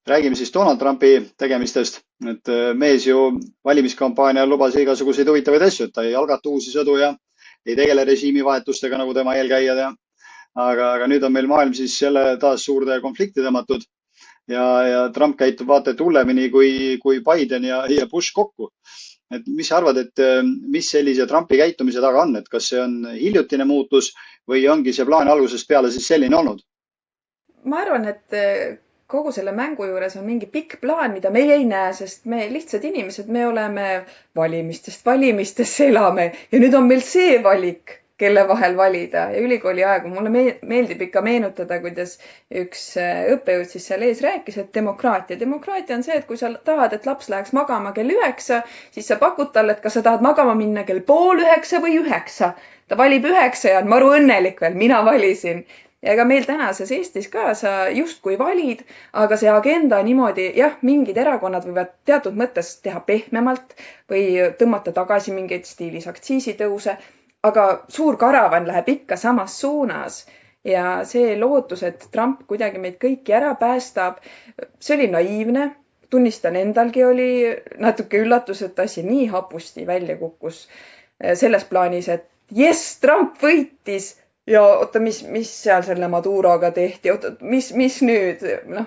räägime siis Donald Trumpi tegemistest. Et mees ju valimiskampaanial lubas igasuguseid huvitavaid asju, et ta ei algata uusi sõdu ja ei tegele režiimivahetustega nagu tema eelkäijad ja aga nüüd on meil maailm siis jälle taas suurde konflikti tõmmatud ja Trump käitub vaata et hullemini kui Biden ja Bush kokku. Et mis sa arvad, et mis sellise Trumpi käitumise taga on, et kas see on hiljutine muutus või ongi see plaan algusest peale siis selline olnud? Ma arvan, et kogu selle mängu juures on mingi pikk plaan, mida meie ei näe, sest me lihtsad inimesed, me oleme valimistest valimistesse elame ja nüüd on meil see valik, kelle vahel valida ja ülikooli aegu mulle meeldib ikka meenutada, kuidas üks õppejõud siis seal ees rääkis, et demokraatia on see, et kui sa tahad, et laps läheks magama kell 9, siis sa pakud talle, et kas sa tahad magama minna kell 8:30 või 9. Ta valib 9 ja on maru õnnelik veel, mina valisin. Ja ega meil tänases Eestis ka sa justkui valid, aga see agenda niimoodi, jah, mingid erakonnad võivad teatud mõttes teha pehmemalt või tõmmata tagasi mingeid stiilis aktsiisitõuse, aga suur karavan läheb ikka samas suunas ja see lootus, et Trump kuidagi meid kõiki ära päästab, see oli naiivne. Tunnistan, endalgi oli natuke üllatus, et asi nii hapusti välja kukkus selles plaanis, et jess, Trump võitis. Ja oota, mis seal selle Maduroga tehti, oota, mis nüüd? No,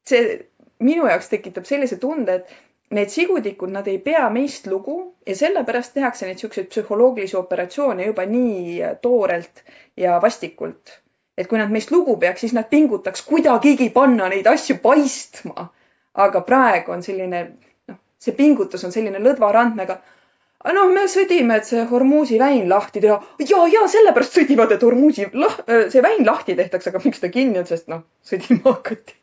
see minu jaoks tekitab sellise tunde, et need sigutikud, nad ei pea meist lugu ja sellepärast tehakse neid siukseid psühholoogilisi operatsioone juba nii toorelt ja vastikult. Et kui nad meist lugu peaks, siis nad pingutaks kuidagigi panna neid asju paistma. Aga praegu on selline, see pingutus on selline lõdva randmega. No, me sõdime, et see Hormuzi väin lahti teha. Ja, sellepärast sõdivad, et Hormuzi see väin lahti tehtaks, aga miks ta kinni on, sest sõdima hakati.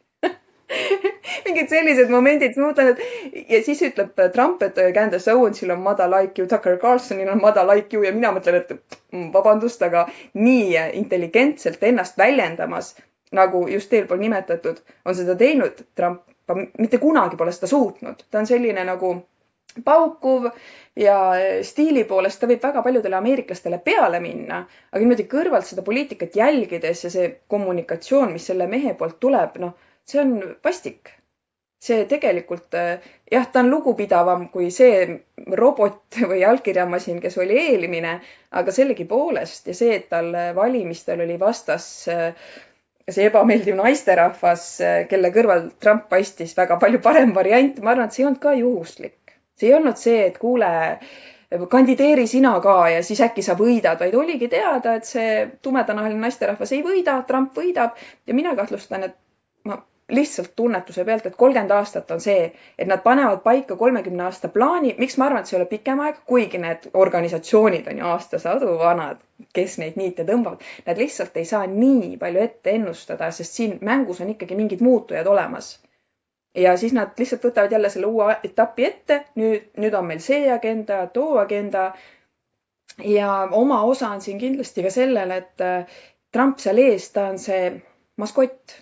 Mingid sellised momendid, ma mõtlen, et ja siis ütleb Trump, et Candace Owensil on madal IQ, Tucker Carlsonil on madal IQ ja mina mõtlen, et vabandust, aga nii intelligentselt ennast väljendamas, nagu just eelpool nimetatud, on seda teinud Trump, mitte kunagi pole seda suutnud. Ta on selline nagu paukuv ja stiili poolest ta võib väga paljudele ameeriklastele peale minna, aga niimoodi kõrvalt seda poliitikat jälgides ja see kommunikatsioon, mis selle mehe poolt tuleb, see on vastik. See tegelikult, jah, ta on lugupidavam kui see robot või allkirjamasin, kes oli eelmine, aga sellegi poolest ja see, et tal valimistel oli vastas see ebameeldiv naisterahvas, kelle kõrval Trump paistis väga palju parem variant, ma arvan, et see ei olnud ka juhuslik. See ei olnud see, et kuule, kandideeri sina ka ja siis äkki sa võidad, vaid oligi teada, et see tumedanahaline naisterahvas ei võida, Trump võidab ja mina kahtlustan, et ma lihtsalt tunnetuse pealt, et 30 aastat on see, et nad panevad paika 30 aasta plaani. Miks ma arvan, et see ei ole pikem aeg, kuigi need organisatsioonid on ju aastasadu vanad, kes neid niite tõmbavad. Nad lihtsalt ei saa nii palju ette ennustada, sest siin mängus on ikkagi mingid muutujad olemas. Ja siis nad lihtsalt võtavad jälle selle uue etapi ette. Nüüd on meil see agenda, too agenda. Ja oma osa on siin kindlasti ka sellel, et Trump seal ees, ta on see maskott.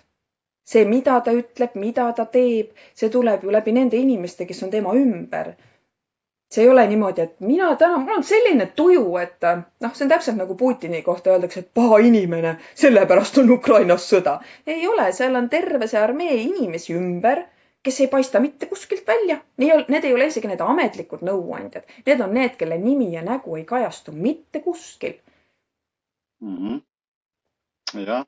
See, mida ta ütleb, mida ta teeb, see tuleb ju läbi nende inimeste, kes on tema ümber. See ei ole niimoodi, et mina täna, mul on selline tuju, et see on täpselt nagu Putini kohta öeldakse, et paha inimene, sellepärast on Ukrainas sõda. Ei ole, seal on terve see armee inimesi ümber, kes ei paista mitte kuskilt välja. Need ei ole isegi need ametlikud nõuandjad. Need on need, kelle nimi ja nägu ei kajastu mitte kuskil. Jah.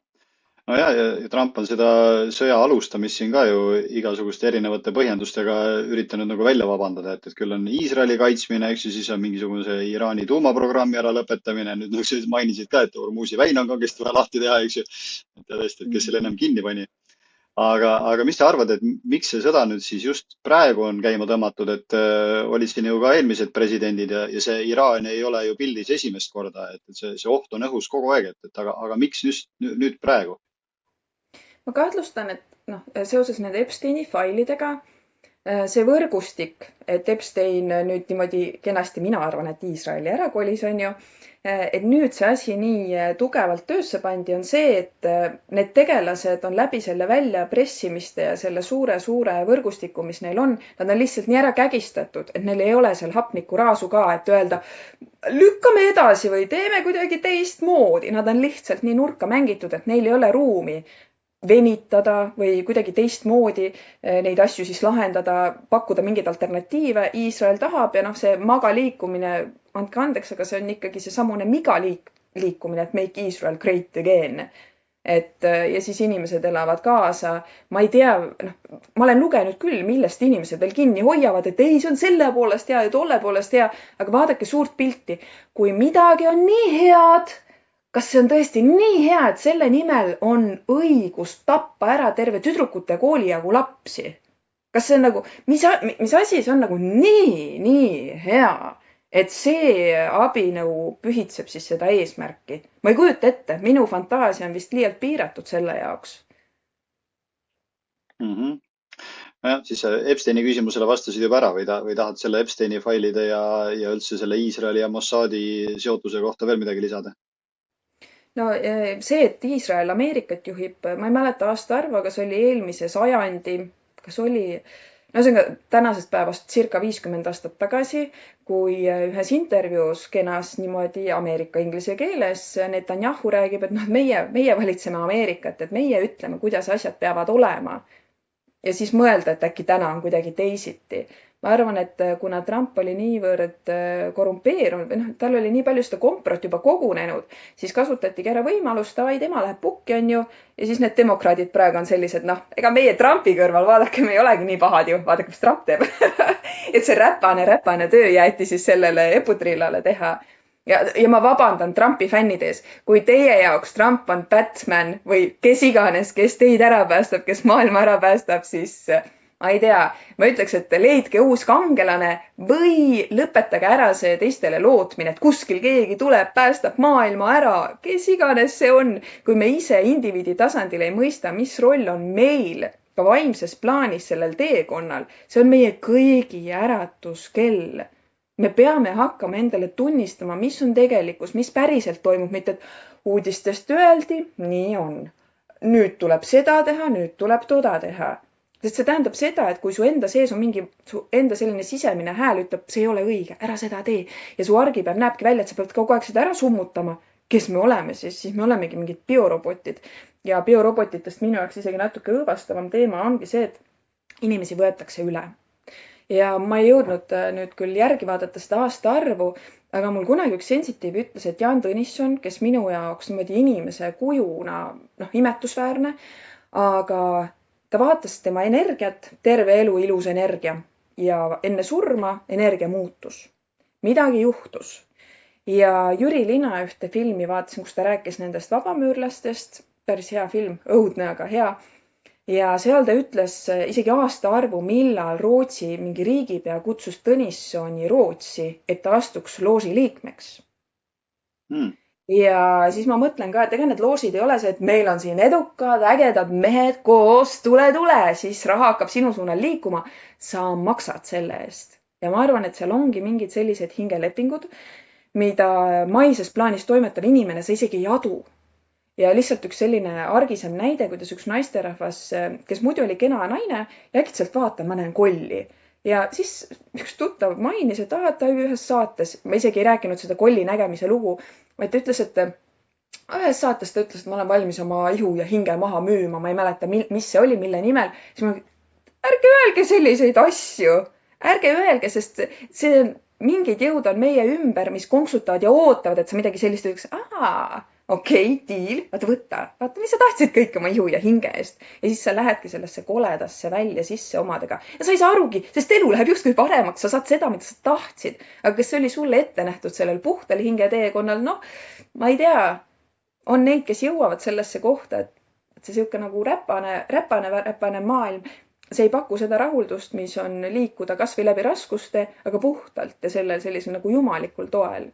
No ja Trump on seda sõja alustamist siin ka ju igasuguste erinevate põhjendustega üritanud nagu välja vabandada, et küll on Iisraeli kaitsmine, eks ju, siis on mingisuguse Iraani tuumaprogrammi ära lõpetamine. Nüüd sa mainisid ka, et Hormuzi väin on kangesti vaja lahti teha, eks ju. Tõesti, et kes selle enam kinni pani. Aga mis sa arvad, et miks see sõda nüüd siis just praegu on käima tõmmatud, et olid siin ju ka eelmised presidendid ja see Iraan ei ole ju pildis esimest korda, et see oht on õhus kogu aeg, aga miks just nüüd praegu? Ma kahtlustan, et seoses nende Epsteini failidega see võrgustik, et Epstein nüüd niimoodi kenasti, mina arvan, et Iisraeli ära kolis, on ju, et nüüd see asi nii tugevalt töösse pandi, on see, et need tegelased on läbi selle välja pressimiste ja selle suure võrgustiku, mis neil on, nad on lihtsalt nii ära kägistatud, et neil ei ole seal hapnikuraasu ka, et öelda, lükkame edasi või teeme kuidagi teistmoodi. Nad on lihtsalt nii nurka mängitud, et neil ei ole ruumi. venitada või kuidagi teistmoodi neid asju siis lahendada, pakkuda mingeid alternatiive. Iisrael tahab ja noh, see MAGA liikumine, andke andeks, aga see on ikkagi seesamune MIGA liikumine, et make Israel great again. Et ja siis inimesed elavad kaasa. Ma ei tea, noh, ma olen lugenud küll, millest inimesed veel kinni hoiavad, et ei, see on selle poolest hea ja tolle poolest hea, aga vaadake suurt pilti. Kui midagi on nii head, kas see on tõesti nii hea, et selle nimel on õigus tappa ära terve tüdrukute koolijagu lapsi? Kas see on nagu, mis asi see on nagu nii hea, et see abinõu pühitseb siis seda eesmärki? Ma ei kujuta ette, minu fantaasia on vist liialt piiratud selle jaoks. Mhm. Nojah, siis Epsteini küsimusele vastasid juba ära või tahad selle Epsteini failide ja üldse selle Iisraeli ja Mossadi seotuse kohta veel midagi lisada? No see, et Iisrael Ameerikat juhib, ma ei mäleta aastaarvu, aga see oli eelmise sajandi, kas oli, no see on tänasest päevast circa 50 aastat tagasi, kui ühes intervjuus kenas niimoodi Ameerika inglise keeles Netanyahu räägib, et noh, meie valitseme Ameerikat, et meie ütleme, kuidas asjad peavad olema. Ja siis mõelda, et äkki täna on kuidagi teisiti. Ma arvan, et kuna Trump oli niivõrd korrumpeerunud või noh, tal oli nii palju seda komprot juba kogunenud, siis kasutatigi ära võimalust, ai, tema läheb pukki, on ju, ja siis need demokraadid praegu on sellised, noh, ega meie Trumpi kõrval, vaadake, me ei olegi nii pahad ju, vaadake, mis Trump teeb. Et see räpane töö jäeti siis sellele eputrillale teha. Ja ma vabandan Trumpi fännides, kui teie jaoks Trump on Batman või kes iganes, kes teid ära päästab, kes maailma ära päästab, siis ma ei tea, ma ütleks, et leidke uus kangelane või lõpetage ära see teistele lootmine, et kuskil keegi tuleb, päästab maailma ära, kes iganes see on. Kui me ise indiviidi tasandil ei mõista, mis roll on meil ka vaimses plaanis sellel teekonnal, see on meie kõigi äratuskell. Me peame hakkama endale tunnistama, mis on tegelikkus, mis päriselt toimub, mitte et uudistest öeldi, nii on. Nüüd tuleb seda teha, nüüd tuleb toda teha. Sest see tähendab seda, et kui su enda sees on mingi, su enda selline sisemine hääl ütleb, see ei ole õige, ära seda tee. Ja su argipäev näebki välja, et sa pead kogu aeg seda ära summutama. Kes me oleme siis me olemegi mingid biorobotid. Ja biorobotitest minu jaoks isegi natuke õõvastavam teema ongi see, et inimesi võetakse üle. Ja ma ei jõudnud nüüd küll järgi vaadata seda aastaarvu, aga mul kunagi üks sensitiiv ütles, et Jaan Tõnisson, kes minu jaoks niimoodi inimese kujuna, noh, imetusväärne, aga ta vaatas tema energiat, terve elu ilus energia ja enne surma energia muutus. Midagi juhtus. Ja Jüri Lina ühte filmi vaatasin, kus ta rääkis nendest vabamüürlastest, päris hea film, õudne, aga hea. Ja seal ta ütles isegi aastaarvu, millal Rootsi mingi riigipea kutsus Tõnissoni Rootsi, et ta astuks loosi liikmeks. Ja siis ma mõtlen ka, et ega need loosid ei ole see, et meil on siin edukad, ägedad mehed koos, tule, siis raha hakkab sinu suunal liikuma. Sa maksad selle eest. Ja ma arvan, et seal ongi mingid sellised hingelepingud, mida maises plaanis toimetav inimene sa isegi ei adu. Ja lihtsalt üks selline argisem näide, kuidas üks naisterahvas, kes muidu oli kena naine, ja äkitselt vaatan, ma näen kolli. Ja siis üks tuttav mainis, et ta ühes saates, ma isegi ei rääkinud seda kolli nägemise lugu, vaid ta ütles, et ühes saates ta ütles, et ma olen valmis oma ihu ja hinge maha müüma, ma ei mäleta, mis see oli, mille nimel. Siis ma, ärge öelge selliseid asju, ärge öelge, sest see mingid jõud on meie ümber, mis konksutavad ja ootavad, et sa midagi sellist ütleks, okei, diil, vaata, mis sa tahtsid kõik oma ihu ja hinge eest. Ja siis sa lähedki sellesse koledasse välja sisse omadega. Ja sa ei saa arugi, sest elu läheb justkui paremaks, sa saad seda, mida sa tahtsid. Aga kas see oli sulle ette nähtud sellel puhtal hinge teekonnal? Noh, ma ei tea, on neid, kes jõuavad sellesse kohta, et see siuke nagu räpane maailm, see ei paku seda rahuldust, mis on liikuda kas või läbi raskuste, aga puhtalt ja sellel sellisel nagu jumalikul toel.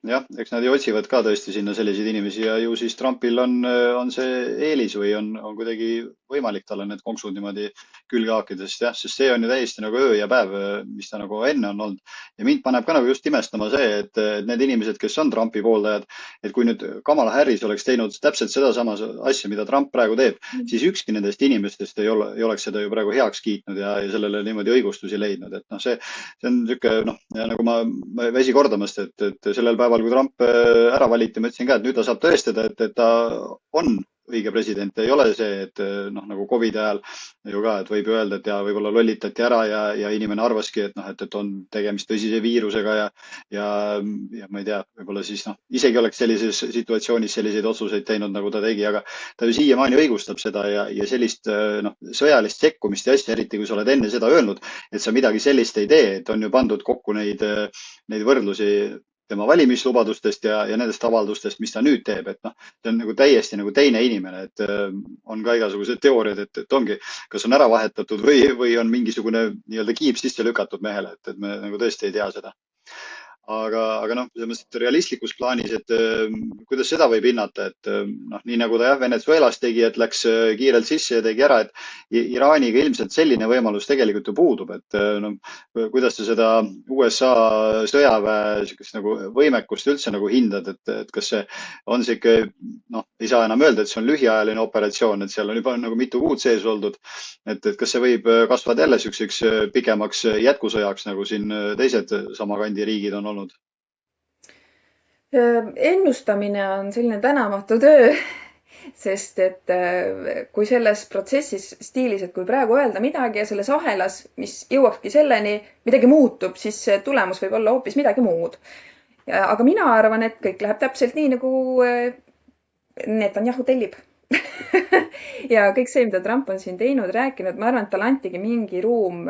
Jah, eks nad ju otsivad ka tõesti sinna selliseid inimesi ja ju siis Trumpil on see eelis või on kuidagi võimalik talle need konksud niimoodi külge haakida, sest see on ju täiesti nagu öö ja päev, mis ta nagu enne on olnud. Ja mind paneb ka nagu just imestama see, et need inimesed, kes on Trumpi pooldajad, et kui nüüd Kamala Harris oleks teinud täpselt sedasama asja, mida Trump praegu teeb, siis ükski nendest inimestest ei oleks seda ju praegu heaks kiitnud ja sellele niimoodi õigustusi leidnud. Et noh, see on niisugune, noh, nagu ma ei väsi kordamast, et sellel päeval, kui Trump ära valiti, ma ütlesin ka, et nüüd ta saab tõestada, et ta on õige president ei ole see, et noh, nagu Covidi ajal ju ka, et võib öelda, et ja võib-olla lollitati ära ja inimene arvaski, et noh, et on tegemist tõsise viirusega ja, ja ma ei tea, võib-olla siis noh, isegi oleks sellises situatsioonis selliseid otsuseid teinud, nagu ta tegi, aga ta ju siiamaani õigustab seda ja sellist noh, sõjalist sekkumist ja asja, eriti kui sa oled enne seda öelnud, et sa midagi sellist ei tee, et on ju pandud kokku neid võrdlusi tema valimislubadustest ja nendest avaldustest, mis ta nüüd teeb, et noh, see on nagu täiesti nagu teine inimene, et on ka igasugused teooriad, et ongi, kas on ära vahetatud või on mingisugune nii-öelda kiip sisse lükatud mehele, et me nagu tõesti ei tea seda. Aga noh, selles mõttes, et realistlikus plaanis, et kuidas seda võib hinnata, et noh, nii nagu ta jah, Venezuelas tegi, et läks kiirelt sisse ja tegi ära, et Iraaniga ilmselt selline võimalus tegelikult ju puudub, et noh, kuidas sa seda USA sõjaväe sihukest nagu võimekust üldse nagu hindad, et kas see on see ikka, noh, ei saa enam öelda, et see on lühiajaline operatsioon, et seal on juba nagu mitu kuud sees oldud, et kas see võib kasvada jälle sihukeseks pikemaks jätkusõjaks, nagu siin teised sama kandi riigid on olnud? Ennustamine on selline tänamatu töö, sest et kui selles protsessis stiilis, et kui praegu öelda midagi ja selles ahelas, mis jõuabki selleni, midagi muutub, siis see tulemus võib olla hoopis midagi muud. Aga mina arvan, et kõik läheb täpselt nii, nagu Netanyahu tellib. Ja kõik see, mida Trump on siin teinud, rääkinud, ma arvan, et talle antigi mingi ruum.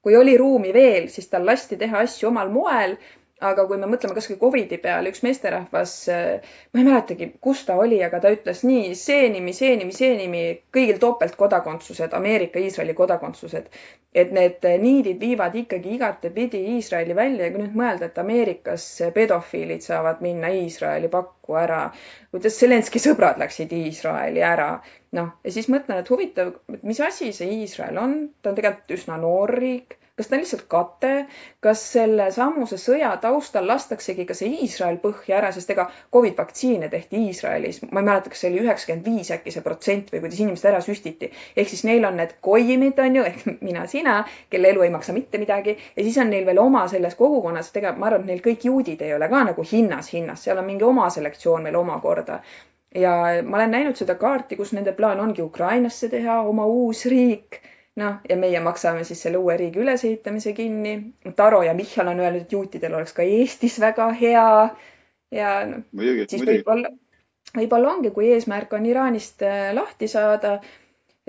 Kui oli ruumi veel, siis tal lasti teha asju omal moel. Aga kui me mõtleme kas või Covidi peale, üks meesterahvas, ma ei mäletagi, kus ta oli, aga ta ütles nii, see nimi, kõigil topeltkodakondsused, Ameerika, Iisraeli kodakondsused. Et need niidid viivad ikkagi igatepidi Iisraeli välja ja kui nüüd mõelda, et Ameerikas pedofiilid saavad minna Iisraeli pakku ära, kuidas Zelenski sõbrad läksid Iisraeli ära. Noh, ja siis mõtlen, et huvitav, mis asi see Iisrael on? Ta on tegelikult üsna noor riik. Kas ta on lihtsalt kate? Kas selle sammuse sõja taustal lastaksegi ka see Iisrael põhja ära, sest ega COVID-vaktsiine tehti Iisraelis. Ma ei mäleta, kas see oli 95 äkki see protsent või kuidas inimesed ära süstiti. Ehk siis neil on need koimid, on ju, ehk mina, sina, kelle elu ei maksa mitte midagi. Ja siis on neil veel oma selles kogukonnas, tegelikult ma arvan, et neil kõik juudid ei ole ka nagu hinnas. Seal on mingi oma selektsioon veel omakorda. Ja ma olen näinud seda kaarti, kus nende plaan ongi Ukrainasse teha oma uus riik. Noh, ja meie maksame siis selle uue riigi ülesehitamise kinni. Taro ja Michal on öelnud, et juutidel oleks ka Eestis väga hea. Ja no, siis võib-olla ongi, kui eesmärk on Iraanist lahti saada,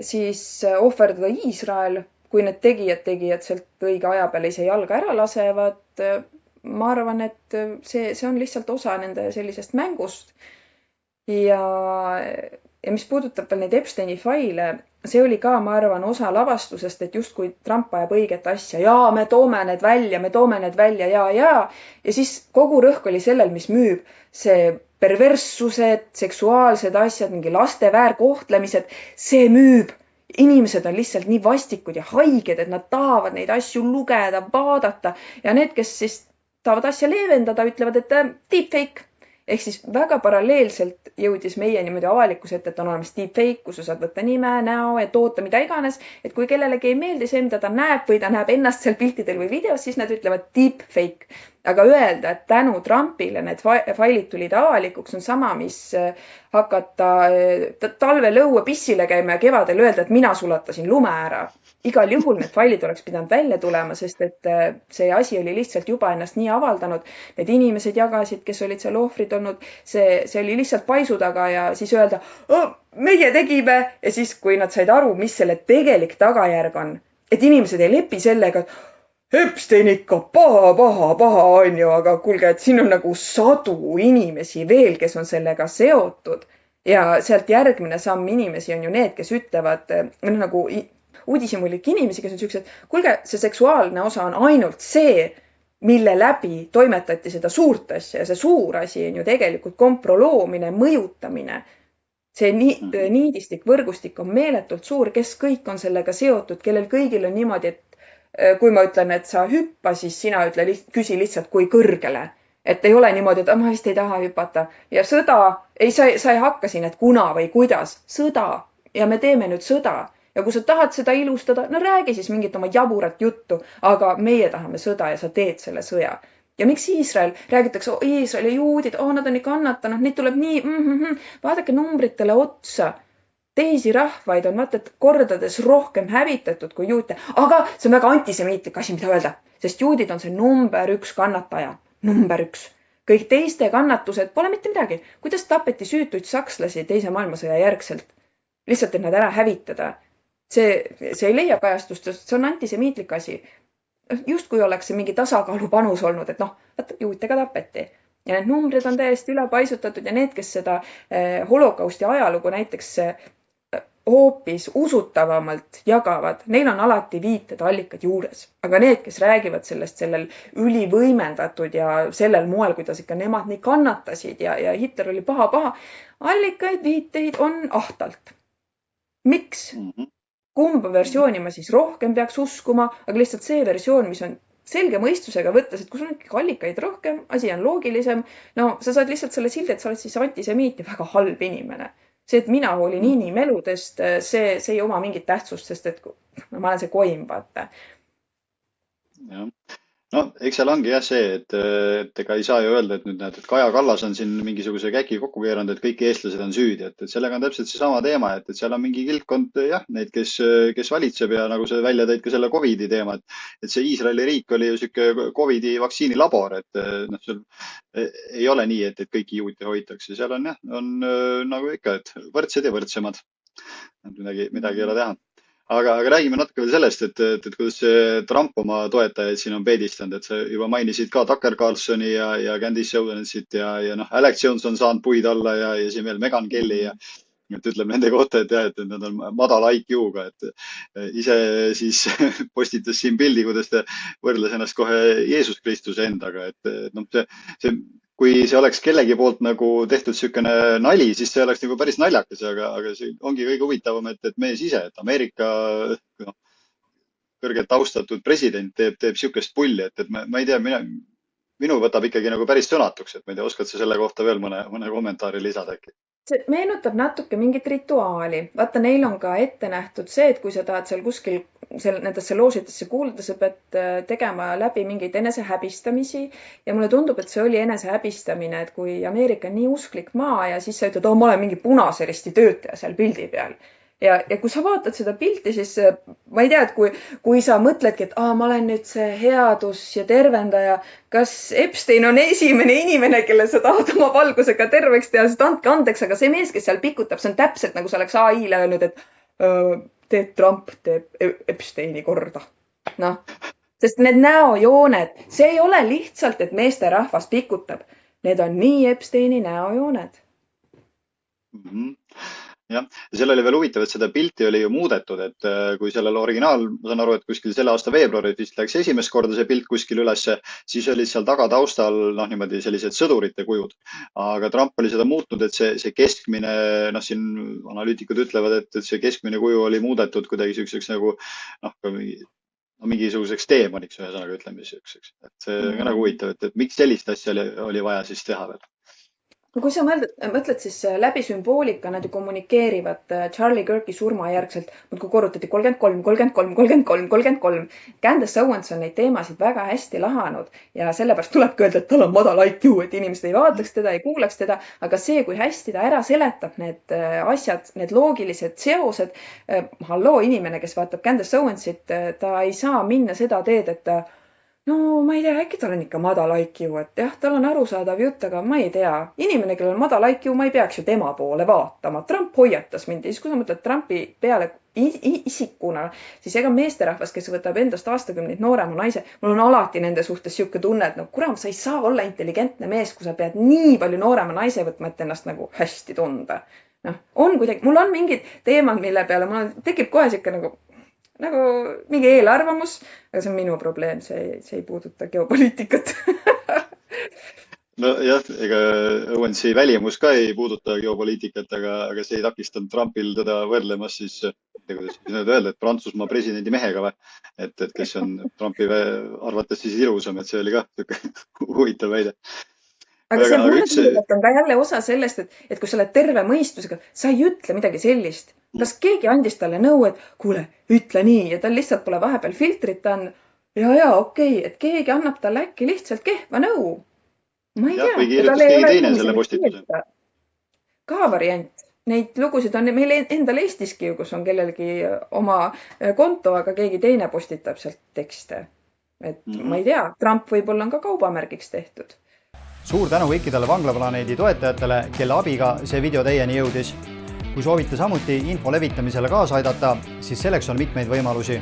siis ohverdada Iisrael, kui need tegijad sealt õige aja peale ise jalga ära lasevad. Ma arvan, et see on lihtsalt osa nende sellisest mängust. Ja mis puudutab veel neid Epsteini faile, see oli ka, ma arvan, osa lavastusest, et just kui Trump ajab õiget asja, jaa, me toome need välja, jaa. Ja siis kogu rõhk oli sellel, mis müüb. See perverssused, seksuaalsed asjad, mingi laste väärkohtlemised, see müüb. Inimesed on lihtsalt nii vastikud ja haiged, et nad tahavad neid asju lugeda, vaadata. Ja need, kes siis tahavad asja leevendada, ütlevad, et deepfake. Ehk siis väga paralleelselt jõudis meie niimoodi avalikkuse ette, et on olemas deepfake, kus sa saad võtta nime, näo ja toota mida iganes. Et kui kellelegi ei meeldi see, mida ta näeb või ta näeb ennast seal piltidel või videos, siis nad ütlevad deepfake. Aga öelda, et tänu Trumpile need failid tulid avalikuks, on sama, mis hakata talvel õue pissile käima ja kevadel öelda, et mina sulatasin lume ära. Igal juhul need failid oleks pidanud välja tulema, sest et see asi oli lihtsalt juba ennast nii avaldanud. Need inimesed jagasid, kes olid seal ohvrid olnud, see oli lihtsalt paisu taga ja siis öelda, meie tegime. Ja siis, kui nad said aru, mis selle tegelik tagajärg on, et inimesed ei lepi sellega, et Epstein ikka paha on ju, aga kuulge, et siin on nagu sadu inimesi veel, kes on sellega seotud. Ja sealt järgmine samm inimesi on ju need, kes ütlevad nagu uudishimulik inimesi, kes on sellised, kuulge, see seksuaalne osa on ainult see, mille läbi toimetati seda suurt asja ja see suur asi on ju tegelikult komproloomine, mõjutamine. See niidistik, võrgustik on meeletult suur, kes kõik on sellega seotud, kellel kõigil on niimoodi, et kui ma ütlen, et sa hüppa, siis sina küsi lihtsalt, kui kõrgele. Et ei ole niimoodi, et ma vist ei taha hüpata. Ja sõda, sa ei hakka siin, et kuna või kuidas. Sõda. Ja me teeme nüüd sõda. Ja kui sa tahad seda ilustada, no räägi siis mingit oma jaburat juttu, aga meie tahame sõda ja sa teed selle sõja. Ja miks Iisrael? Räägitakse, Iisrael ja juudid, nad on nii kannatanud, neid tuleb nii, vaadake numbritele otsa. Teisi rahvaid on vaata, et kordades rohkem hävitatud kui juute. Aga see on väga antisemiitlik asi, mida öelda, sest juudid on see number 1 kannataja. Number 1. Kõik teiste kannatused pole mitte midagi. Kuidas tapeti süütuid sakslasi teise maailmasõja järgselt? Lihtsalt, et nad ära hävitada. See ei leia kajastust, sest see on antisemiitlik asi. Just kui oleks see mingi tasakaalu panus olnud, et juutega tapeti. Ja need numbrid on täiesti ülepaisutatud ja need, kes seda holokausti ajalugu näiteks hoopis usutavamalt jagavad, neil on alati viited allikad juures. Aga need, kes räägivad sellest sellel ülivõimendatud ja sellel moel, kuidas ikka nemad nii kannatasid ja Hitler oli paha, allikaid, viiteid on ahtalt. Miks? Kumba versiooni ma siis rohkem peaks uskuma, aga lihtsalt see versioon, mis on selge mõistusega võttes, et kui sul on allikaid rohkem, asi on loogilisem, no sa saad lihtsalt selle sildi, et sa oled siis antisemiit ja väga halb inimene. See, et mina hoolin inimeludest, see ei oma mingit tähtsust, sest et ma olen see koim, vaata. Jah. No, eks seal ongi jah see, et ega ei saa ju öelda, et nüüd näed, et Kaja Kallas on siin mingisuguse käki kokku keeranud, et kõik eestlased on süüdi, et sellega on täpselt see sama teema, et seal on mingi kilpkond, jah, neid, kes valitseb ja nagu sa välja tõid ka selle Covidi teema, et see Iisraeli riik oli ju siuke Covidi vaktsiinilabor, et seal ei ole nii, et kõiki juute hoitakse. Seal on jah, on nagu ikka, et võrdsed ja võrdsemad. Midagi ei ole teha. Aga räägime natuke veel sellest, et kuidas see Trump oma toetajaid siin on peedistanud, et sa juba mainisid ka Tucker Carlsoni ja Candace Owenisit ja Alex Jones on saanud puid alla ja siin veel Meghan Kelly ja et ütleb nende kohta, et jah, et nad on madala IQ-ga, et ise siis postitas siin pildi, kuidas ta võrdles ennast kohe Jeesus Kristuse endaga, et kui see oleks kellegi poolt nagu tehtud sükene nali, siis see oleks nagu päris naljakas, aga see ongi kõige huvitavam, et mees ise, et Ameerika kõrgelt austatud president teeb sükest pulli, et ma ei tea, minu võtab ikkagi nagu päris sõnatuks, et ma ei tea, oskad sa selle kohta veel mõne kommentaari lisada äkki? See meenutab natuke mingit rituaali. Vaata, neil on ka ette nähtud see, et kui sa tahad seal kuskil nendesse loožitesse kuuluda, sa pead tegema läbi mingeid enesehäbistamisi ja mulle tundub, et see oli enesehäbistamine, et kui Ameerika on nii usklik maa ja siis sa ütled, ma olen mingi punase risti töötaja seal pildi peal. Ja kui sa vaatad seda pilti, siis ma ei tea, et kui sa mõtledki, et ma olen nüüd see headus ja tervendaja, kas Epstein on esimene inimene, kelle sa tahad oma valgusega terveks teha, sest andke andeks, aga see mees, kes seal pikutab, see on täpselt nagu sa oleks AI-le öelnud, et Trump teeb Epsteini korda. Noh, sest need näojooned, see ei ole lihtsalt, et meesterahvas pikutab. Need on nii Epsteini näojooned. Jah, ja seal oli veel huvitav, et seda pilti oli ju muudetud, et kui sellel originaal, ma saan aru, et kuskil selle aasta veebruaris vist läks esimest korda see pilt kuskil ülesse, siis olid seal tagataustal niimoodi sellised sõdurite kujud. Aga Trump oli seda muutnud, et see keskmine, siin analüütikud ütlevad, et see keskmine kuju oli muudetud kuidagi selliseks nagu mingisuguseks teemaniks, ühesõnaga ütleme selliseks. Et see on ka nagu huvitav, et miks sellist asja oli vaja siis teha veel. No kui sa mõtled siis läbi sümboolika, nad ju kommunikeerivad Charlie Kirki surma järgselt, kui korrutati 33, 33, 33, 33. Candace Owens on neid teemasid väga hästi lahanud ja sellepärast tulebki öelda, et tal on madal IQ, et inimesed ei vaataks teda, ei kuulaks teda, aga see, kui hästi ta ära seletab need asjad, need loogilised seosed, halloo inimene, kes vaatab Candace Owensit, ta ei saa minna seda teed, et no ma ei tea, äkki tal on ikka madal IQ, et jah, tal on arusaadav jutt, aga ma ei tea. Inimene, kellel on madal IQ, ma ei peaks ju tema poole vaatama. Trump hoiatas mind ja siis, kui sa mõtled Trumpi peale isikuna, siis ega meesterahvas, kes võtab endast aastakümneid noorema naise, mul on alati nende suhtes siuke tunne, et kuram, sa ei saa olla intelligentne mees, kui sa pead nii palju noorema naise võtma, et ennast nagu hästi tunda. On kuidagi, mul on mingid teemad, mille peale mul tekib kohe siuke nagu mingi eelarvamus, aga see on minu probleem, see ei puuduta geopoliitikat. No jah, ega Owensi välimus ka ei puuduta geopoliitikat, aga see ei takistanud Trumpil teda võrdlemas siis, kuidas öelda, et Prantsusmaa presidendi mehega või, et kes on Trumpi arvates siis ilusam, et see oli ka huvitav väide. Aga see mõnedelt on ka jälle osa sellest, et kui sa oled terve mõistusega, sa ei ütle midagi sellist. Kas keegi andis talle nõu, et kuule, ütle nii ja tal lihtsalt pole vahepeal filtrit, ta on ja okei, et keegi annab talle äkki lihtsalt kehva nõu. Ma ei jah, tea, või ja tal kirjutas ei keegi ole teine ruumi selle selleks postituse. keelata. Ka variant. Neid lugusid on meil endal Eestiski ju, kus on kellelgi oma konto, aga keegi teine postitab sealt tekste. Et ma Mhm. ei tea, Trump võib-olla on ka kaubamärgiks tehtud. Suur tänu kõikidele Vanglaplaneedi toetajatele, kelle abiga see video teieni jõudis. Kui soovite samuti info levitamisele kaasa aidata, siis selleks on mitmeid võimalusi.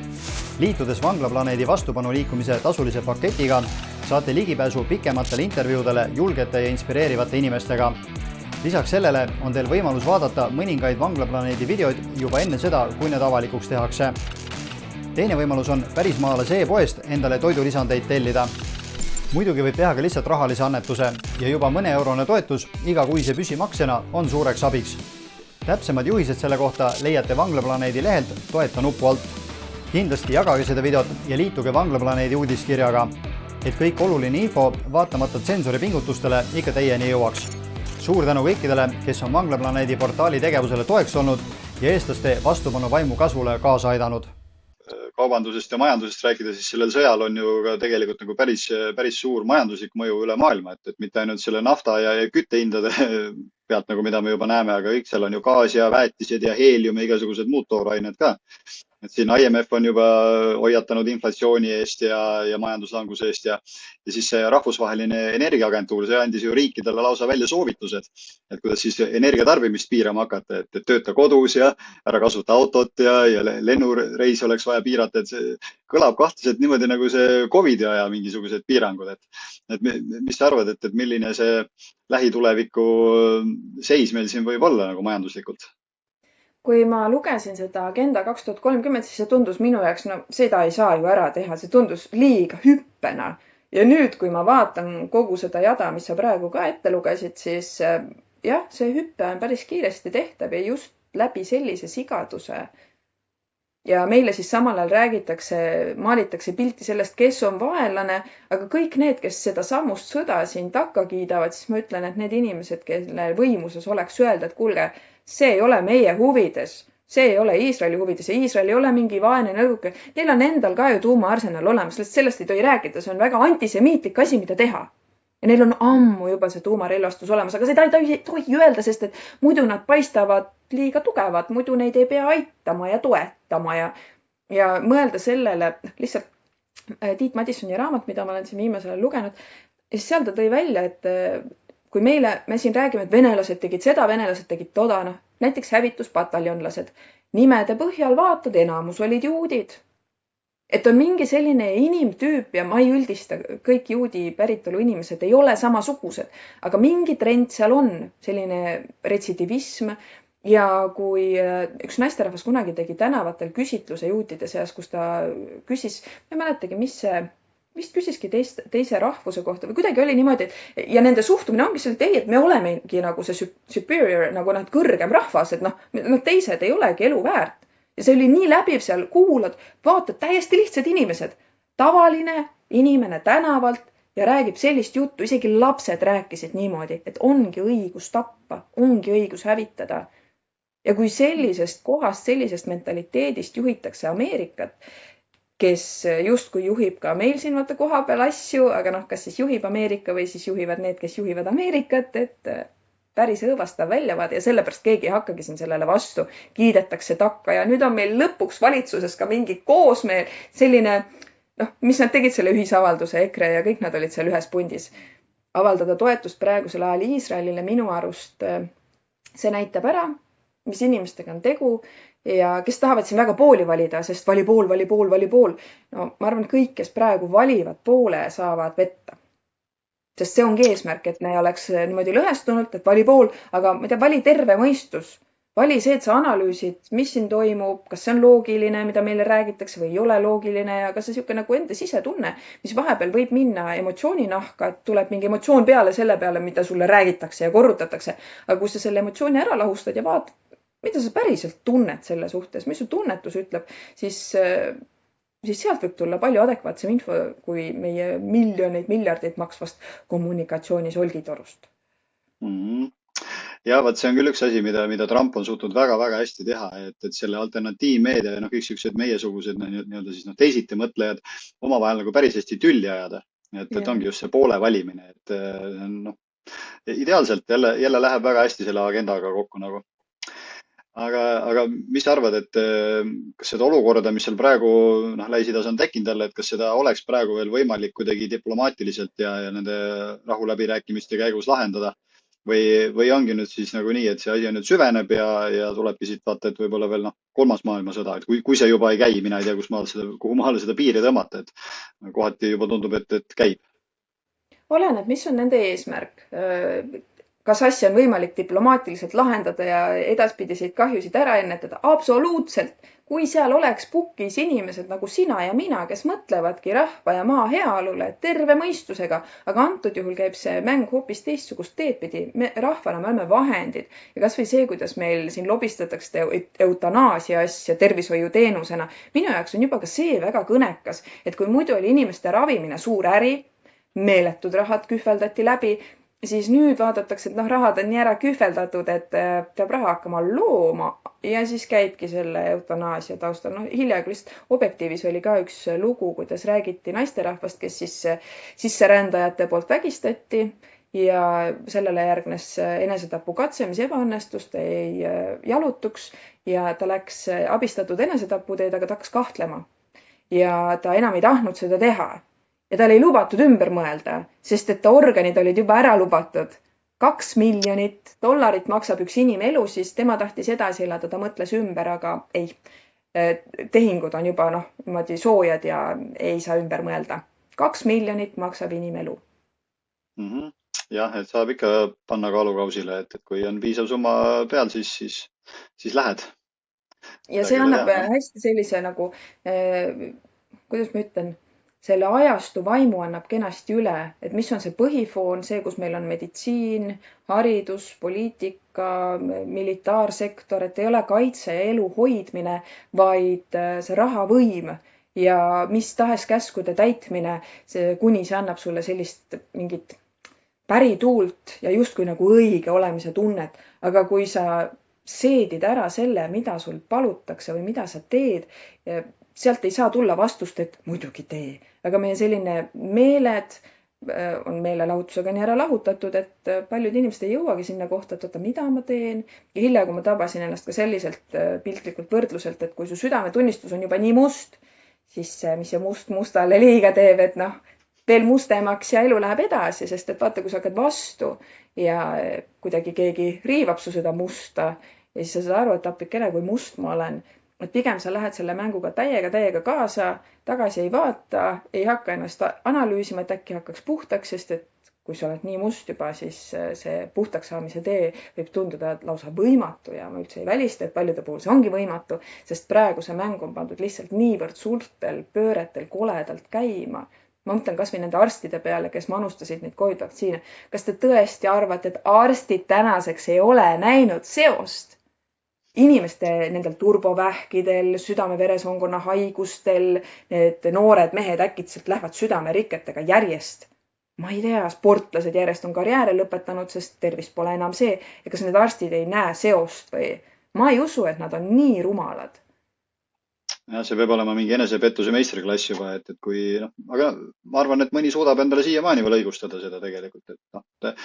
Liitudes Vanglaplaneedi vastupanuliikumise tasulise paketiga saate ligipääsu pikematele intervjuudele julgete ja inspireerivate inimestega. Lisaks sellele on teil võimalus vaadata mõningaid Vanglaplaneedi videoid juba enne seda, kui need avalikuks tehakse. Teine võimalus on Pärismaalase e-poest endale toidulisandeid tellida. Muidugi võib teha ka lihtsalt rahalise annetuse ja juba mõne-eurone toetus igakuise püsimaksena on suureks abiks. Täpsemad juhised selle kohta leiate Vanglaplaneedi lehelt toeta nupu alt. Kindlasti jagage seda videot ja liituge Vanglaplaneedi uudiskirjaga, et kõik oluline info vaatamata tsensori pingutustele ikka teieni jõuaks. Suur tänu kõikidele, kes on Vanglaplaneedi portaali tegevusele toeks olnud ja eestlaste vastupanu vaimu kasvule kaasa aidanud. Kaubandusest ja majandusest rääkida, siis sellel sõjal on ju ka tegelikult nagu päris suur majanduslik mõju üle maailma, et mitte ainult selle nafta ja küttehindade pealt, nagu mida me juba näeme, aga kõik seal on ju gaas ja väetised ja heelium ja igasugused muud toorained ka. Et siin IMF on juba hoiatanud inflatsiooni eest ja majanduslanguse eest ja siis see rahvusvaheline energiaagentuur, see andis ju riikidele lausa välja soovitused, et kuidas siis energiatarbimist piirama hakata, et tööta kodus ja ära kasuta autot ja lennureis oleks vaja piirata, et see kõlab kahtlaselt niimoodi nagu see Covidi aja mingisugused piirangud, et mis sa arvad, et milline see lähituleviku seis meil siin võib olla nagu majanduslikult? Kui ma lugesin seda Agenda 2030, siis see tundus minu jaoks, no seda ei saa ju ära teha, see tundus liiga hüppena. Ja nüüd, kui ma vaatan kogu seda jada, mis sa praegu ka ette lugesid, siis jah, see hüppe on päris kiiresti tehtav ja just läbi sellise sigaduse. Ja meile siis samal ajal räägitakse, maalitakse pilti sellest, kes on vaenlane, aga kõik need, kes seda sammust sõda siin takka kiidavad, siis ma ütlen, et need inimesed, kelle võimuses oleks öelda, et kuulge, see ei ole meie huvides, see ei ole Iisraeli huvides ja Iisrael ei ole mingi vaene nõuke. Neil on endal ka ju tuumaarsenal olemas, sellest ei tohi rääkida, see on väga antisemiitlik asi, mida teha. Ja neil on ammu juba see tuumarelvastus olemas, aga seda ei tohi öelda, sest et muidu nad paistavad liiga tugevad, muidu neid ei pea aitama ja toetama ja mõelda sellele, lihtsalt Tiit Madissoni raamat, mida ma olen siin viimasel ajal lugenud, siis seal ta tõi välja, et kui me siin räägime, et venelased tegid seda, venelased tegid toda, noh, näiteks hävituspataljonlased, nimede põhjal vaatad, enamus olid juudid. Et on mingi selline inimtüüp ja ma ei üldista, kõik juudi päritolu inimesed ei ole samasugused, aga mingi trend seal on, selline retsidivism. Ja kui üks naisterahvas kunagi tegi tänavatel küsitluse juutide seas, kus ta küsis, ma ei mäletagi, vist küsiski teise rahvuse kohta või kuidagi oli niimoodi, ja nende suhtumine ongi selle, et ei, et me olemegi nagu see superior, nagu nad kõrgem rahvas, et noh, teised ei olegi elu väärt. Ja see oli nii läbiv seal, kuulad, vaatad täiesti lihtsad inimesed, tavaline inimene tänavalt ja räägib sellist juttu, isegi lapsed rääkisid niimoodi, et ongi õigus tappa, ongi õigus hävitada. Ja kui sellisest kohast, sellisest mentaliteedist juhitakse Ameerikat, kes justkui juhib ka meil siin vaata koha peal asju, aga noh, kas siis juhib Ameerika või siis juhivad need, kes juhivad Ameerikat, et päris õõvastav väljavaade ja sellepärast keegi ei hakkagi siin sellele vastu, kiidetakse takka ja nüüd on meil lõpuks valitsuses ka mingi koosmeel, selline, noh, mis nad tegid selle ühisavalduse EKRE ja kõik nad olid seal ühes pundis. Avaldada toetust praegusel ajal Iisraelile minu arust see näitab ära, mis inimestega on tegu ja kes tahavad siin väga pooli valida, sest vali pool. No ma arvan, kõik, kes praegu valivad poole, saavad vetta. Sest see ongi eesmärk, et me oleks niimoodi lõhestunult, et vali pool, aga ma ei tea, vali terve mõistus. Vali see, et sa analüüsid, mis siin toimub, kas see on loogiline, mida meile räägitakse või ei ole loogiline ja kas see siuke nagu enda sisetunne, mis vahepeal võib minna emotsiooni nahka, et tuleb mingi emotsioon peale selle peale, mida sulle räägitakse ja korrutatakse. Aga kui sa selle emotsiooni ära lahustad ja vaatad, mida sa päriselt tunned selle suhtes, mis su tunnetus ütleb, siis sealt võib tulla palju adekvaatsem info kui meie miljoneid, miljardeid maksvast kommunikatsiooni solgitorust. ja vaat see on küll üks asi, mida Trump on suutnud väga-väga hästi teha, et selle alternatiivmeedia ja kõik siuksed meiesugused nii-öelda siis teisiti mõtlejad omavahel nagu päris hästi tülli ajada. Et ja. ongi just see poole valimine, et ideaalselt jälle läheb väga hästi selle agendaga kokku nagu. Aga mis sa arvad, et kas seda olukorda, mis seal praegu Lähis-Idas on tekkinud jälle, et kas seda oleks praegu veel võimalik kuidagi diplomaatiliselt ja nende rahuläbirääkimiste käigus lahendada? Või ongi nüüd siis nagu nii, et see asi on nüüd süveneb ja tulebki siit vaata, et võib-olla veel kolmas maailmasõda, et kui see juba ei käi, mina ei tea, kuhu maale seda piiri tõmmata, et kohati juba tundub, et käib. Oleneb, mis on nende eesmärk. Kas asja on võimalik diplomaatiliselt lahendada ja edaspidiseid kahjusid ära ennetada? Absoluutselt. Kui seal oleks pukis inimesed nagu sina ja mina, kes mõtlevadki rahva ja maa heaolule terve mõistusega, aga antud juhul käib see mäng hoopis teistsugust teed pidi. Me rahvana me oleme vahendid ja kas või see, kuidas meil siin lobistatakse eutanaasia asja tervishoiuteenusena. Minu jaoks on juba ka see väga kõnekas, et kui muidu oli inimeste ravimine suur äri, meeletud rahad kühveldati läbi, siis nüüd vaadatakse, et rahad on nii ära kühveldatud, et peab raha hakkama looma ja siis käibki selle eutanaasia taustal. Hiljaaegu lihtsalt Objektiivis oli ka üks lugu, kuidas räägiti naisterahvast, kes siis sisserändajate poolt vägistati ja sellele järgnes enesetapu katse, mis ebaõnnestus, ta ei jalutuks ja ta läks abistatud enesetaputeed, aga ta hakkas kahtlema ja ta enam ei tahtnud seda teha. Ja tal ei lubatud ümber mõelda, sest et organid olid juba ära lubatud. $2 miljonit maksab üks inimelu, siis tema tahtis edasi elada, ta mõtles ümber, aga ei. Tehingud on juba niimoodi soojad ja ei saa ümber mõelda. 2 miljonit maksab inimelu. Jah, et saab ikka panna kaalukausile, et kui on piisav summa peal, siis lähed. Ja see annab hästi sellise nagu, kuidas ma ütlen, selle ajastu vaimu annab kenasti üle, et mis on see põhifoon, see, kus meil on meditsiin, haridus, poliitika, militaarsektor, et ei ole kaitse ja elu hoidmine, vaid see rahavõim ja mis tahes käskude täitmine, kuni see annab sulle sellist mingit pärituult ja justkui nagu õige olemise tunnet. Aga kui sa seedid ära selle, mida sul palutakse või mida sa teed, sealt ei saa tulla vastust, et muidugi tee. Aga meie selline meeled on meelelahutusega nii ära lahutatud, et paljud inimesed ei jõuagi sinna kohta, et mida ma teen. Ja hiljaaegu ma tabasin ennast ka selliselt piltlikult võrdluselt, et kui su südametunnistus on juba nii must, siis mis see mustale liiga teeb, et veel mustemaks ja elu läheb edasi, sest et vaata, kui sa hakkad vastu ja kuidagi keegi riivab su seda musta ja siis sa saad aru, et appikene, kui must ma olen. Et pigem sa lähed selle mänguga täiega kaasa, tagasi ei vaata, ei hakka ennast analüüsima, et äkki hakkaks puhtaks, sest et kui sa oled nii must juba, siis see puhtaks saamise tee võib tunduda lausa võimatu ja ma üldse ei välista, et paljude puhul see ongi võimatu, sest praegu see mäng on pandud lihtsalt niivõrd suurtel pööretel koledalt käima. Ma mõtlen kas või nende arstide peale, kes manustasid neid COVID vaktsiine. Kas te tõesti arvate, et arstid tänaseks ei ole näinud seost? Inimeste nendel turbovähkidel, südame-veresoonkonna haigustel, need noored mehed äkitselt lähevad südameriketega järjest. Ma ei tea, sportlased järjest on karjääre lõpetanud, sest tervis pole enam see. Ja kas need arstid ei näe seost või? Ma ei usu, et nad on nii rumalad. Ja see peab olema mingi enesepettuse meistriklass juba, et kui, aga ma arvan, et mõni suudab endale siiamaani veel õigustada seda tegelikult, et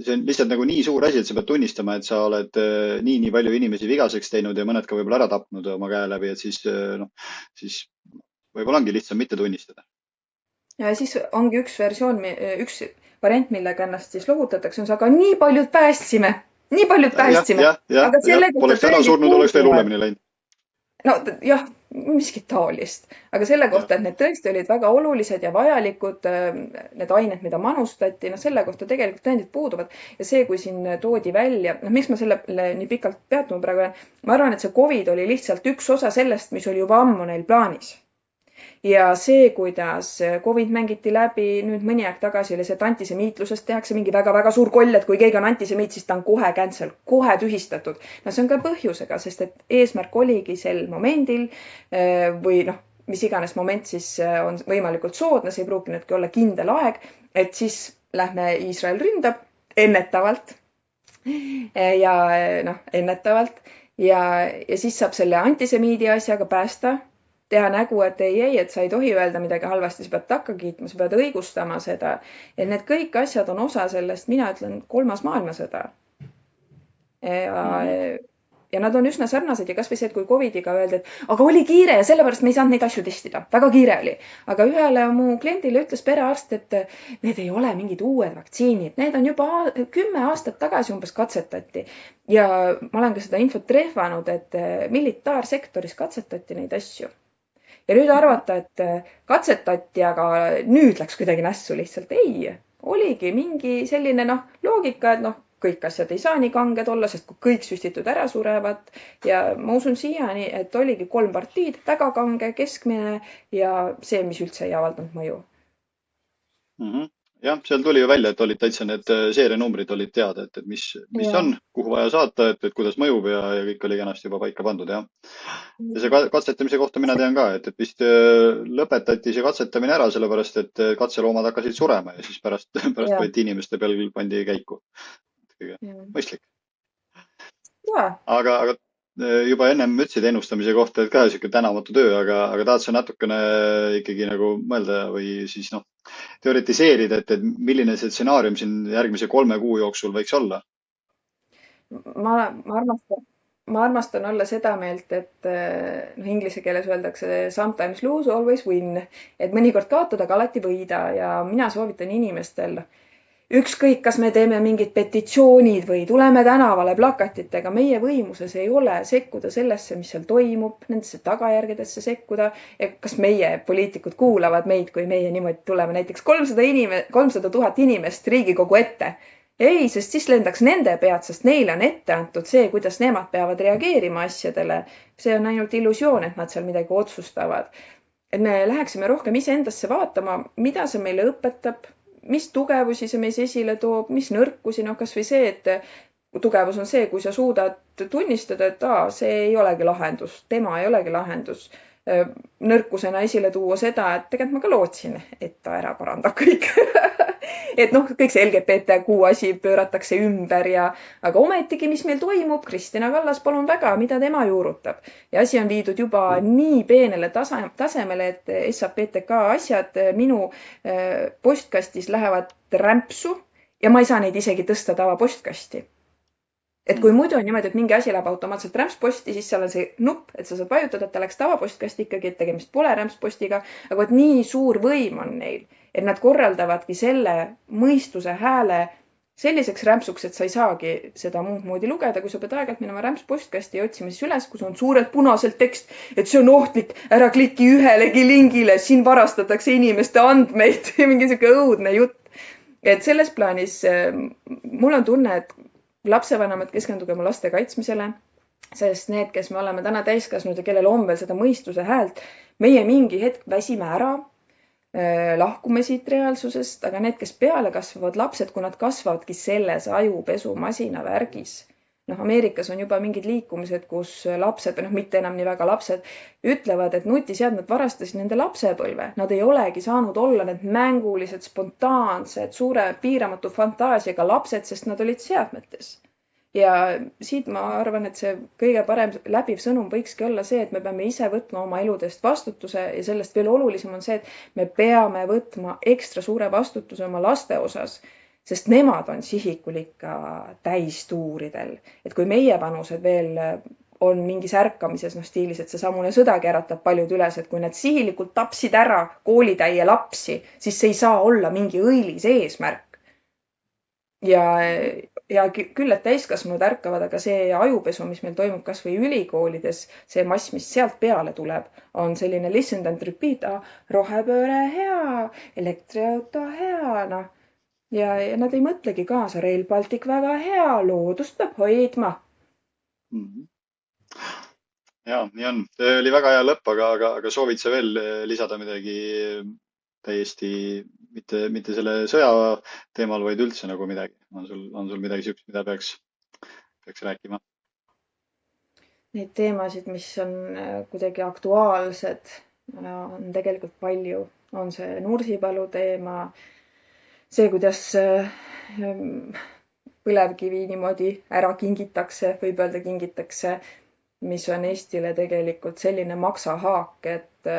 see on lihtsalt nagu nii suur asi, et sa pead tunnistama, et sa oled nii palju inimesi vigaseks teinud ja mõned ka võib-olla ära tapnud oma käe läbi, et siis võib-olla ongi lihtsam mitte tunnistada. Ja siis ongi üks variant, millega ennast siis lohutatakse, on see, aga nii paljud päästsime. Aga poleks ära surnud, oleks veel hullemini läinud. Jah, miskit taolist. Aga selle kohta, et need tõesti olid väga olulised ja vajalikud, need ained, mida manustati, selle kohta tegelikult tõendid puuduvad. Ja see, kui siin toodi välja, miks ma sellele nii pikalt peatuma praegu olen, ma arvan, et see COVID oli lihtsalt üks osa sellest, mis oli juba ammu neil plaanis. Ja see, kuidas COVID mängiti läbi, nüüd mõni aeg tagasi oli see, et antisemiitlusest tehakse mingi väga suur koll, et kui keegi on antisemiit, siis ta on kohe cancel, kohe tühistatud. See on ka põhjusega, sest et eesmärk oligi sel momendil või mis iganes moment siis on võimalikult soodne, see ei pruukinudki olla kindel aeg, et siis lähme Iisrael ründab ennetavalt ja noh, ennetavalt ja siis saab selle antisemiidi asjaga päästa, teha nägu, et ei, et sa ei tohi öelda midagi halvasti, sa pead takka kiitma, sa pead õigustama seda. Et need kõik asjad on osa sellest, mina ütlen, 3. maailmasõda. Ja nad on üsna sarnased ja kasvõi see, et kui Covidiga öeldi, et aga oli kiire ja sellepärast me ei saanud neid asju testida. Väga kiire oli. Aga ühele mu kliendile ütles perearst, et need ei ole mingid uued vaktsiinid. Need on juba 10 aastat tagasi umbes katsetati. Ja ma olen ka seda infot trehvanud, et militaarsektoris katsetati neid asju. Ja nüüd arvata, et katsetati, aga nüüd läks kuidagi nässu lihtsalt. Ei, oligi mingi selline loogika, et kõik asjad ei saa nii kanged olla, sest kui kõik süstitud ära surevad ja ma usun siiani, et oligi 3 partiid, väga kange, keskmine ja see, mis üldse ei avaldanud mõju. Jah, seal tuli ju välja, et olid täitsa need seerianumbrid olid teada, et mis on, kuhu vaja saata, et kuidas mõjub ja kõik oli kenasti juba paika pandud, jah. Ja see katsetamise kohta mina tean ka, et vist lõpetati see katsetamine ära, sellepärast et katseloomad hakkasid surema ja siis pärast võeti inimeste peal pandi käiku. Mõistlik. Aga juba ennem ütlesid ennustamise kohta, et ka siuke tänamatu töö, aga tahad sa natukene ikkagi nagu mõelda või siis teoritiseerida, et milline see stsenaarium siin järgmise 3 kuu jooksul võiks olla? Ma armastan olla seda meelt, et inglise keeles öeldakse sometimes lose, always win, et mõnikord kaotada, aga alati võida ja mina soovitan inimestel ükskõik, kas me teeme mingid petitsioonid või tuleme tänavale plakatitega, meie võimuses ei ole sekkuda sellesse, mis seal toimub, nendesse tagajärgedesse sekkuda. Kas meie poliitikud kuulavad meid, kui meie niimoodi tuleme näiteks 300 000 inimest Riigikogu ette? Ei, sest siis lendaks nende pead, sest neile on ette antud see, kuidas nemad peavad reageerima asjadele. See on ainult illusioon, et nad seal midagi otsustavad. Et me läheksime rohkem iseendasse vaatama, mida see meile õpetab, mis tugevusi see meis esile toob, mis nõrkusi, kas või see, et tugevus on see, kui sa suudad tunnistada, et see ei olegi lahendus, tema ei olegi lahendus. Nõrkusena esile tuua seda, et tegelikult ma ka lootsin, et ta ära parandab kõik. Et kõik see LGBTQ asi pööratakse ümber aga ometigi, mis meil toimub, Kristina Kallas, palun väga, mida tema juurutab. Ja asi on viidud juba nii peenele tasemele, et SAPTK asjad minu postkastis lähevad rämpsu ja ma ei saa neid isegi tõsta tava postkasti. Et kui muidu on niimoodi, et mingi asi läheb automaatselt rämpsposti, siis seal on see nupp, et sa saad vajutada, et ta läks tavapostkasti ikkagi, et tegemist pole rämpspostiga, aga nii suur võim on neil, et nad korraldavadki selle mõistuse hääle selliseks rämpsuks, et sa ei saagi seda muud moodi lugeda, kui sa pead aeg-ajalt minema rämpspostkasti ja otsima siis üles, kus on suurelt punaselt tekst, et see on ohtlik, ära kliki ühelegi lingile, siin varastatakse inimeste andmeid ja mingi siuke õudne jutt. Et selles plaanis mul on tunne, et lapsevanemad keskenduge oma laste kaitsmisele, sest need, kes me oleme täna täiskasvanud ja kellel on veel seda mõistuse häält, meie mingi hetk väsime ära, lahkume siit reaalsusest, aga need, kes peale kasvavad lapsed, kui nad kasvavadki selles ajupesumasina värgis. Ameerikas on juba mingid liikumised, kus lapsed, mitte enam nii väga lapsed, ütlevad, et nutiseadmed varastasid nende lapsepõlve. Nad ei olegi saanud olla need mängulised, spontaansed, suure piiramatu fantaasiaga lapsed, sest nad olid seadmetes. Ja siit ma arvan, et see kõige parem läbiv sõnum võikski olla see, et me peame ise võtma oma eludest vastutuse ja sellest veel olulisem on see, et me peame võtma ekstra suure vastutuse oma laste osas, sest nemad on sihikul ikka täistuuridel. Et kui meie vanused veel on mingis ärkamises stiilis, et see samune sõdagi äratab paljud üles, et kui nad sihilikult tapsid ära koolitäie lapsi, siis see ei saa olla mingi õilis eesmärk. Ja küll, et täiskasvanud ärkavad, aga see ajupesu, mis meil toimub kas või ülikoolides, see mass, mis sealt peale tuleb, on selline listen and repeat, rohepööre hea, elektriauto hea, ja nad ei mõtlegi kaasa, Rail Baltic väga hea, loodust peab hoidma. Ja, nii on. See oli väga hea lõpp, aga soovid sa veel lisada midagi täiesti, mitte selle sõja teemal, vaid üldse nagu midagi? On sul midagi siukest, mida peaks rääkima? Neid teemasid, mis on kuidagi aktuaalsed, on tegelikult palju. On see Nursipalu teema, see, kuidas põlevkivi niimoodi ära kingitakse, võib öelda kingitakse, mis on Eestile tegelikult selline maksahaak, et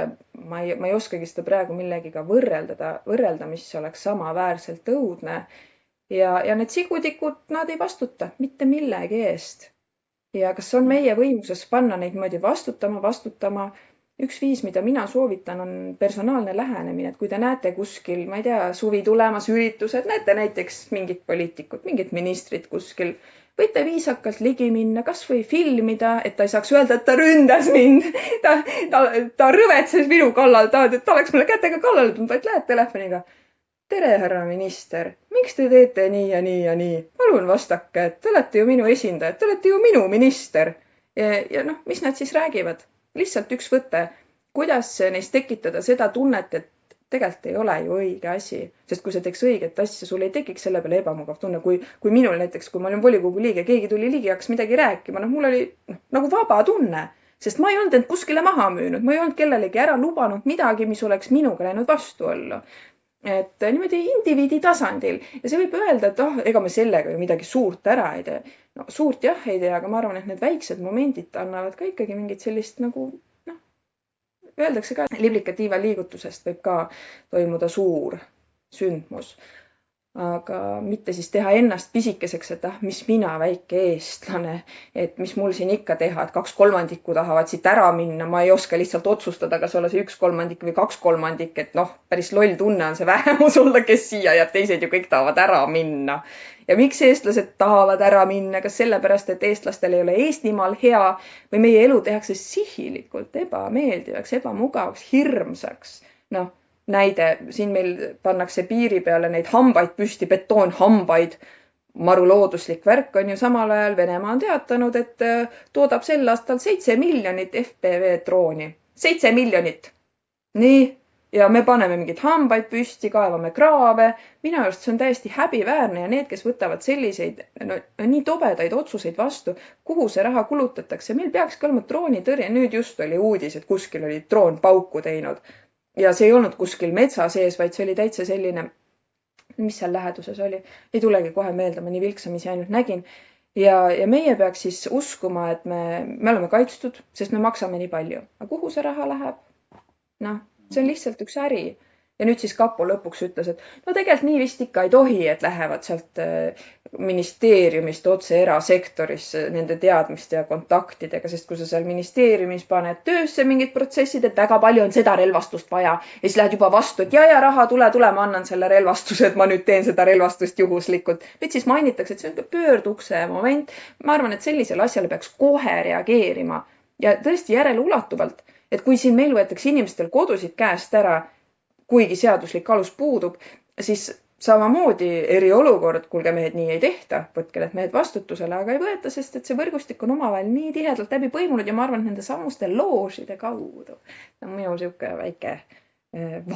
ma ei oskagi seda praegu millegiga võrrelda, mis oleks samaväärselt õudne. Ja need sigutikud, nad ei vastuta mitte millegi eest. Ja kas on meie võimuses panna neid moodi vastutama? Üks viis, mida mina soovitan, on personaalne lähenemine, et kui te näete kuskil, ma ei tea, suvi tulemas üritused, näete näiteks mingit poliitikut, mingit ministrit kuskil, võite viisakalt ligi minna, kas või filmida, et ta ei saaks öelda, et ta ründas mind, ta rõvetses minu kallal, ta oleks mulle kätega kallale tulnud, vaid lähed telefoniga. Tere, härra minister, miks te teete nii ja nii ja nii? Palun vastake, et te olete ju minu esindajad, te olete ju minu minister. Ja noh, mis nad siis räägivad? Lihtsalt üks võte, kuidas neist tekitada seda tunnet, et tegelikult ei ole ju õige asi. Sest kui sa teeks õiget asja, sul ei tekiks selle peale ebamugav tunne. Kui minul näiteks, kui ma olin volikogu liige, keegi tuli ligi ja hakkas midagi rääkima, mul oli nagu vaba tunne. Sest ma ei olnud end kuskile maha müünud, ma ei olnud kellelegi ära lubanud midagi, mis oleks minuga läinud vastu olla. Et niimoodi indiviidi tasandil. Ja see võib öelda, et ega me sellega ju midagi suurt ära ei tee. No, suurt jah ei tee, aga ma arvan, et need väiksed momendid annavad ka ikkagi mingit sellist nagu, öeldakse ka, liblikatiiva liigutusest võib ka toimuda suur sündmus. Aga mitte siis teha ennast pisikeseks, et mis mina väike eestlane, et mis mul siin ikka teha, et 2/3 tahavad siit ära minna, ma ei oska lihtsalt otsustada, kas olla see 1/3 või 2/3, et päris loll tunne on see vähemus olla, kes siia ja teised ju kõik tahavad ära minna. Ja miks eestlased tahavad ära minna? Kas sellepärast, et eestlastel ei ole Eestimaal hea või meie elu tehakse sihilikult ebameeldivaks, ebamugavaks, hirmsaks? Näide, siin meil pannakse piiri peale neid hambaid püsti, betoonhambaid, maru looduslik värk on ju, samal ajal Venemaa on teatanud, et toodab sel aastal 7 miljonit FPV drooni. 7 miljonit! Nii, ja me paneme mingid hambaid püsti, kaevame kraave. Minu arust see on täiesti häbiväärne ja need, kes võtavad selliseid nii tobedaid otsuseid vastu, kuhu see raha kulutatakse. Meil peakski olema droonitõrje. Nüüd just oli uudis, et kuskil oli droon pauku teinud. Ja see ei olnud kuskil metsa sees, vaid see oli täitsa selline, mis seal läheduses oli. Ei tulegi kohe meelde, ma nii vilksamisi ainult nägin. Ja meie peaks siis uskuma, et me oleme kaitstud, sest me maksame nii palju. Aga kuhu see raha läheb? See on lihtsalt üks äri. Ja nüüd siis Kapo lõpuks ütles, et tegelikult nii vist ikka ei tohi, et lähevad sealt ministeeriumist otse erasektorisse nende teadmiste ja kontaktidega, sest kui sa seal ministeeriumis paned töösse mingid protsessid, et väga palju on seda relvastust vaja ja siis lähed juba vastu, et ja raha, tule, ma annan selle relvastuse, et ma nüüd teen seda relvastust juhuslikult. Nüüd siis mainitakse, et see on pöördukse moment. Ma arvan, et sellisele asjale peaks kohe reageerima ja tõesti järele ulatuvalt, et kui siin meil võetakse inimestel kodusid käest ära, kuigi seaduslik alus puudub, siis samamoodi eriolukord, kuulge mehed, nii ei tehta, võtke need mehed vastutusele, aga ei võeta, sest et see võrgustik on omavahel nii tihedalt läbi põimunud ja ma arvan, et nende samuste loožide kaudu. Minu siuke väike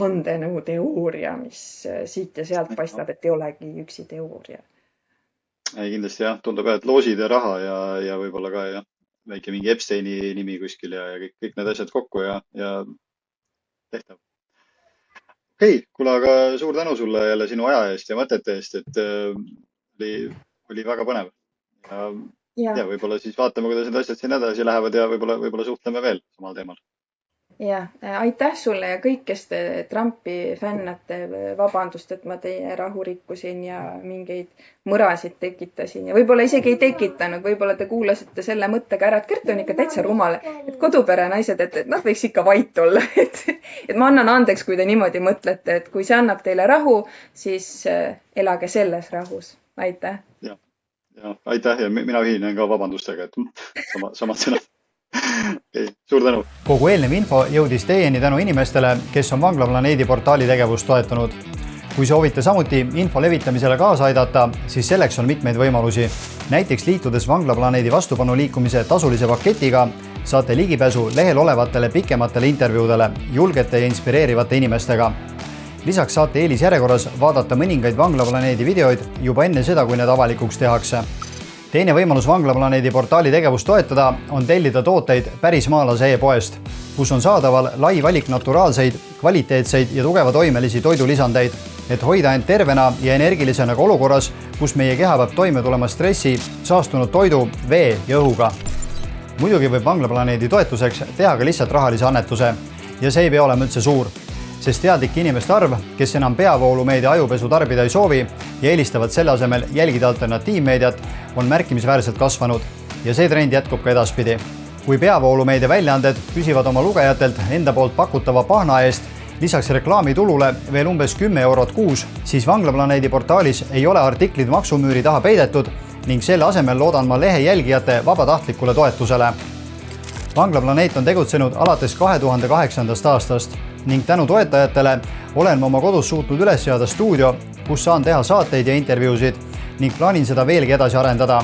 vandenõuteooria, mis siit ja sealt paistab, et ei olegi üksi teooria. Ei, kindlasti jah, tundub jah, et loosid ja raha ja võib-olla ka väike mingi Epsteini nimi kuskil ja kõik need asjad kokku ja tehtav. Okei, kuule, aga suur tänu sulle jälle sinu aja eest ja mõtete eest, et oli väga põnev. Ja võib-olla siis vaatame, kuidas need asjad siin edasi lähevad ja võib-olla suhtleme veel samal teemal. Ja, aitäh sulle ja kõik, kes te Trumpi fännate, vabandust, et ma teie rahu rikkusin ja mingeid mõrasid tekitasin ja võib-olla isegi ei tekitanud, võib-olla te kuulasite selle mõttega ära, et Kert on ikka täitsa rumal, et kodupere naised, et nad võiks ikka vait olla, et ma annan andeks, kui te niimoodi mõtlete, et kui see annab teile rahu, siis elage selles rahus. Aitäh! Ja, aitäh ja mina ühinen ka vabandustega, et samad sõnad. Okay, suur tänu. Kogu eelnev info jõudis teieni tänu inimestele, kes on Vanglaplaneedi portaali tegevust toetanud. Kui soovite samuti info levitamisele kaasa aidata, siis selleks on mitmeid võimalusi. Näiteks liitudes Vanglaplaneedi vastupanu liikumise tasulise paketiga saate ligipääsu lehel olevatele pikematele intervjuudele julgete ja inspireerivate inimestega. Lisaks saate eelisjärjekorras vaadata mõningaid Vanglaplaneedi videoid juba enne seda, kui need avalikuks tehakse. Teine võimalus Vanglaplaneedi portaali tegevust toetada on tellida tooteid Pärismaalase e-poest, kus on saadaval lai valik naturaalseid, kvaliteetseid ja tugeva toimelisi toidulisandeid. et hoida end tervena ja energilisena ka olukorras, kus meie keha peab toime tulema stressi, saastunud toidu, vee ja õhuga. Muidugi võib Vanglaplaneedi toetuseks teha ka lihtsalt rahalise annetuse ja see ei pea olema üldse suur, sest teadlik inimeste arv, kes enam peavoolumeedia ajupesu tarbida ei soovi ja eelistavad selle asemel jälgida alternatiivmeediat, on märkimisväärselt kasvanud ja see trend jätkub ka edaspidi. Kui peavoolumeedia väljaanded püsivad oma lugejatelt enda poolt pakutava pahna eest lisaks reklaamitulule veel umbes 10 eurot kuus, siis Vanglaplaneedi portaalis ei ole artiklid maksumüüri taha peidetud ning selle asemel loodan ma lehe jälgijate vabatahtlikule toetusele. Vanglaplaneet on tegutsenud alates 2008. aastast ning tänu toetajatele olen ma oma kodus suutnud üles seada stuudio, kus saan teha saateid ja intervjuusid ning plaanin seda veelgi edasi arendada.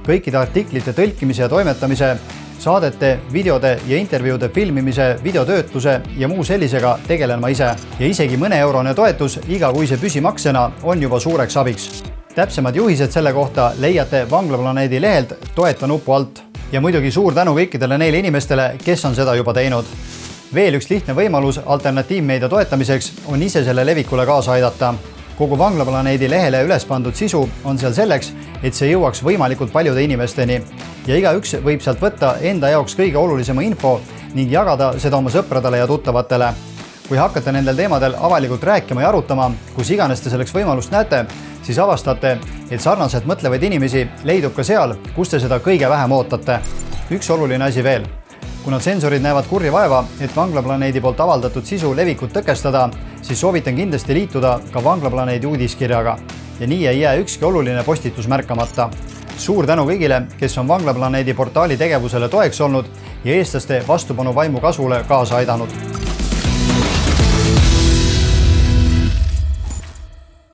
Kõikide artiklite tõlkimise ja toimetamise, saadete, videode ja intervjuude filmimise, videotöötluse ja muu sellisega tegelen ma ise ja isegi mõne-eurone toetus igakuise püsimaksena on juba suureks abiks. Täpsemad juhised selle kohta leiate Vanglaplaneedi lehelt toeta nupu alt ja muidugi suur tänu kõikidele neile inimestele, kes on seda juba teinud. Veel üks lihtne võimalus alternatiivmeedia toetamiseks on ise selle levikule kaasa aidata. Kogu Vanglaplaneedi lehele üles pandud sisu on seal selleks, et see jõuaks võimalikult paljude inimesteni ja igaüks võib sealt võtta enda jaoks kõige olulisema info ning jagada seda oma sõpradele ja tuttavatele. Kui hakkate nendel teemadel avalikult rääkima ja arutama, kus iganes te selleks võimalust näete, siis avastate, et sarnaselt mõtlevaid inimesi leidub ka seal, kus te seda kõige vähem ootate. Üks oluline asi veel. Kuna sensorid näevad kurja vaeva, et Vanglaplaneedi poolt avaldatud sisu levikut tõkestada, siis soovitan kindlasti liituda ka Vanglaplaneedi uudiskirjaga ja nii ei jää ükski oluline postitus märkamata. Suur tänu kõigile, kes on Vanglaplaneedi portaali tegevusele toeks olnud ja eestlaste vastupanu vaimu kasvule kaasa aidanud.